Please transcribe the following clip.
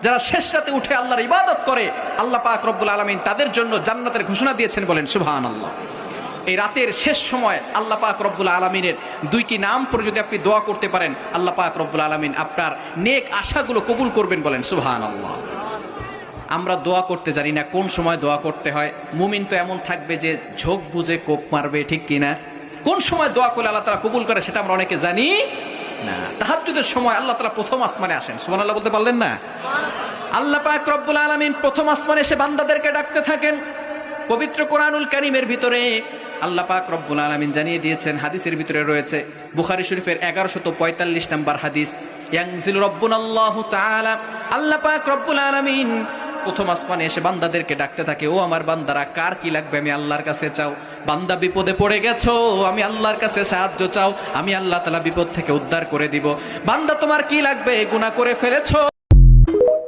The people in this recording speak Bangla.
যারা শেষ রাতে উঠে আল্লাহর ইবাদত করে, আল্লাহ পাক রব্বুল আলামিন তাদের জন্য জান্নাতের ঘোষণা দিয়েছেন, বলেন সুবহানাল্লাহ। এই রাতের শেষ সময় আল্লাহ পাক রব্বুল আলামিনের দুইটি নাম পড়ে যদি আপনি দোয়া করতে পারেন, আল্লাহ পাক রব্বুল আলামিন আপনার নেক আশাগুলো কবুল করবেন, বলেন সুবহানাল্লাহ। আমরা দোয়া করতে জানি না কোন সময় দোয়া করতে হয়। মুমিন তো এমন থাকবে যে ঝোঁক বুঝে কোপ মারবে, ঠিক কিনা? কোন সময় দোয়া করলে আল্লাহ তাআলা কবুল করে সেটা আমরা অনেকে জানি না। তাহাজ্জুদের সময় আল্লাহ তাআলা প্রথম আসমানে আসেন, সুবহানাল্লাহ বলতে পারলেন না? আল্লাহ পাক রব্বুল আলামিন প্রথম আসমানে এসে বান্দাদেরকে ডাকতে থাকেন। পবিত্র কোরআনুল কারীমের ভিতরে আল্লাহ পাক রব্বুল আলামিন জানিয়ে দিয়েছেন, হাদিসের ভিতরে রয়েছে, বুখারী শরীফের 1145 নম্বর হাদিস, ইয়ানজিলু রাব্বুনাল্লাহু তাআলা, আল্লাহ পাক রব্বুল আলামিন প্রথম আসমানে এসে বান্দাদেরকে ডাকতে থাকে, ও আমার বান্দারা, কার কি লাগবে আমি আল্লাহর কাছে চাও। বান্দা বিপদে পড়ে গেছো, আমি আল্লাহর কাছে সাহায্য চাও, আমি আল্লাহ তাআলা বিপদ থেকে উদ্ধার করে দিব। বান্দা তোমার কি লাগবে, গুনাহ করে ফেলেছো,